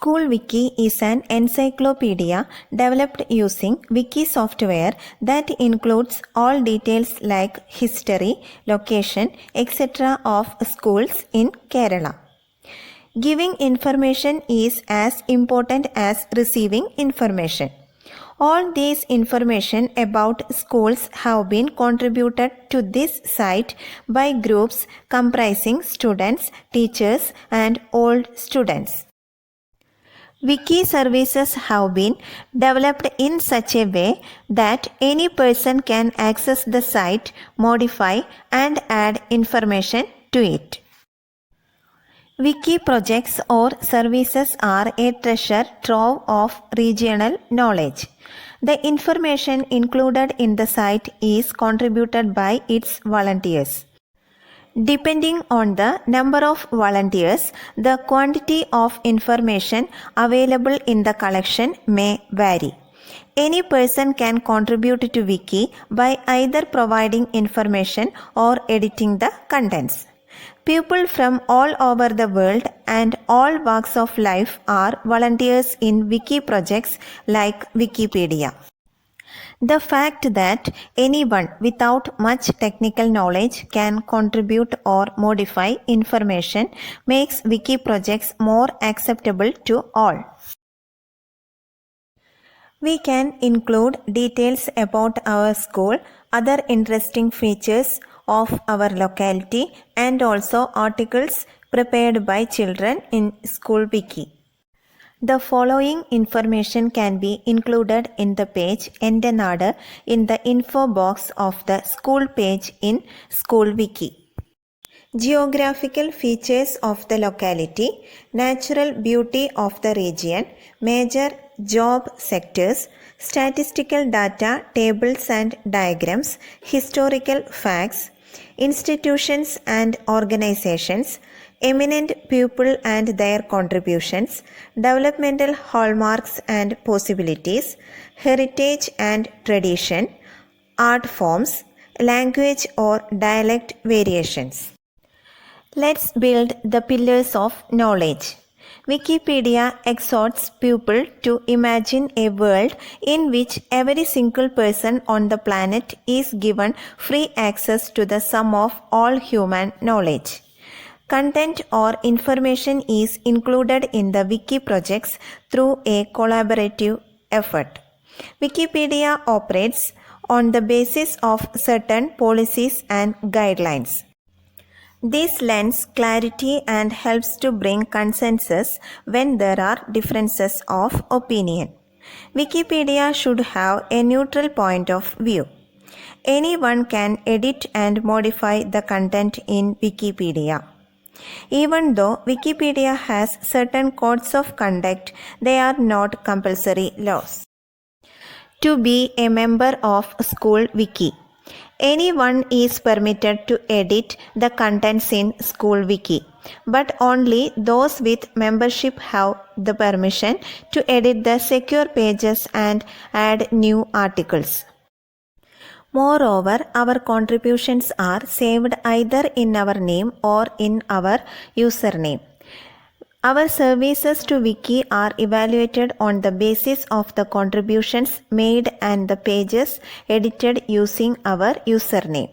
SchoolWiki is an encyclopedia developed using Wiki software that includes all details like history, location, etc. of schools in Kerala. Giving information is as important as receiving information. All these information about schools have been contributed to this site by groups comprising students, teachers, and old students. Wiki services have been developed in such a way that any person can access the site, modify, and add information to it. Wiki projects or services are a treasure trove of regional knowledge. The information included in the site is contributed by its volunteers. Depending on the number of volunteers, the quantity of information available in the collection may vary. Any person can contribute to Wiki by either providing information or editing the contents. People from all over the world and all walks of life are volunteers in Wiki projects like Wikipedia. The fact that anyone without much technical knowledge can contribute or modify information makes Wiki projects more acceptable to all. We can include details about our school, other interesting features of our locality, and articles prepared by children in SchoolWiki. The following information can be included in the page Ente Nadu in the info box of the school page in SchoolWiki. Geographical features of the locality, natural beauty of the region, major job sectors, statistical data, tables and diagrams, historical facts, institutions and organizations, eminent people and their contributions, developmental hallmarks and possibilities, heritage and tradition, art forms, language or dialect variations. Let's build the pillars of knowledge. Wikipedia exhorts people to imagine a world in which every single person on the planet is given free access to the sum of all human knowledge. Content or information is included in the Wiki projects through a collaborative effort. Wikipedia operates on the basis of certain policies and guidelines. This lends clarity and helps to bring consensus when there are differences of opinion. Wikipedia should have a neutral point of view. Anyone can edit and modify the content in Wikipedia. Even though Wikipedia has certain codes of conduct, they are not compulsory laws. To be a member of SchoolWiki, anyone is permitted to edit the contents in SchoolWiki, but only those with membership have the permission to edit the secure pages and add new articles. Moreover, our contributions are saved either in our name or in our username. Our services to Wiki are evaluated on the basis of the contributions made and the pages edited using our username.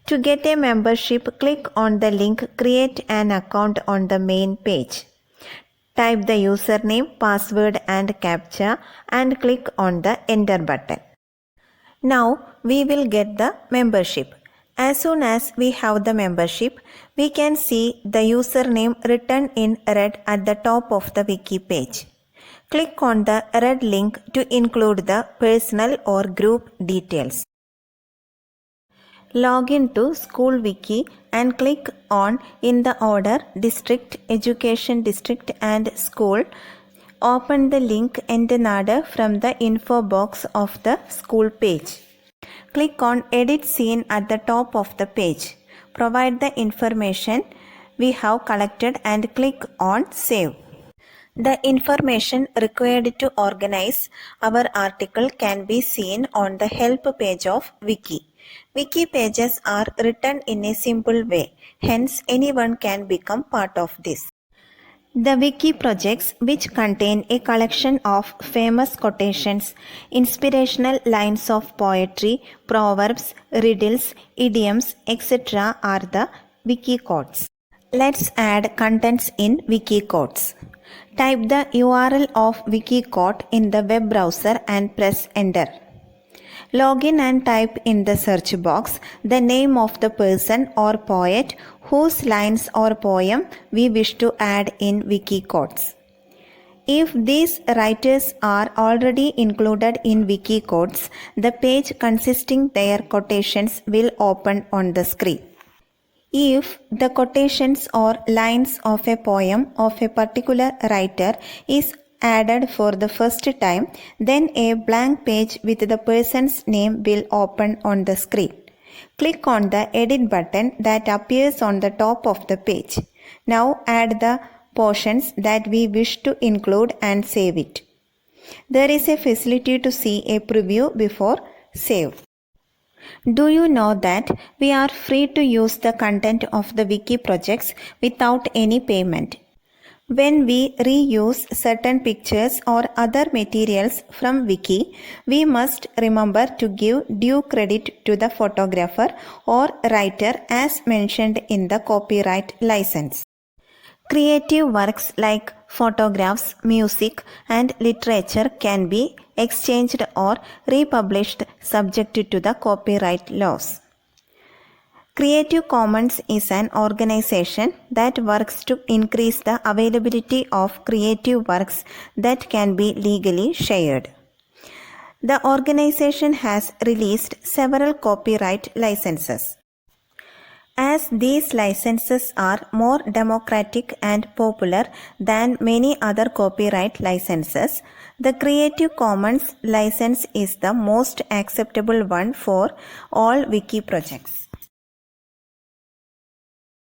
To get a membership, click on the link Create an account on the main page. Type the username, password and CAPTCHA and click on the Enter button. Now we will get the membership. As soon as we have the membership, we can see the username written in red at the top of the Wiki page. Click on the red link to include the personal or group details. Log in to SchoolWiki and click on in the order District, Education District and School. Open the link Ente Nadu from the info box of the school page. Click on Edit Scene at the top of the page. Provide the information we have collected and click on Save. The information required to organize our article can be seen on the help page of Wiki. Wiki pages are written in a simple way, hence anyone can become part of this. The wiki projects, which contain a collection of famous quotations, inspirational lines of poetry, proverbs, riddles, idioms, etc., are the wiki codes. Let's add contents in wiki codes. Type the URL of wiki code in the web browser and press enter. Log in and type in the search box the name of the person or poet whose lines or poem we wish to add in wiki codes. If these writers are already included in wiki codes, the page consisting their quotations will open on the screen. If the quotations or lines of a poem of a particular writer is added for the first time, then a blank page with the person's name will open on the screen. Click on the edit button that appears on the top of the page. Now add the portions that we wish to include and save it. There is a facility to see a preview before save. Do you know that we are free to use the content of the wiki projects without any payment? When we reuse certain pictures or other materials from wiki, we must remember to give due credit to the photographer or writer as mentioned in the copyright license. Creative works like photographs, music, and literature can be exchanged or republished subject to the copyright laws. Creative Commons is an organization that works to increase the availability of creative works that can be legally shared. The organization has released several copyright licenses. As these licenses are more democratic and popular than many other copyright licenses, the Creative Commons license is the most acceptable one for all wiki projects.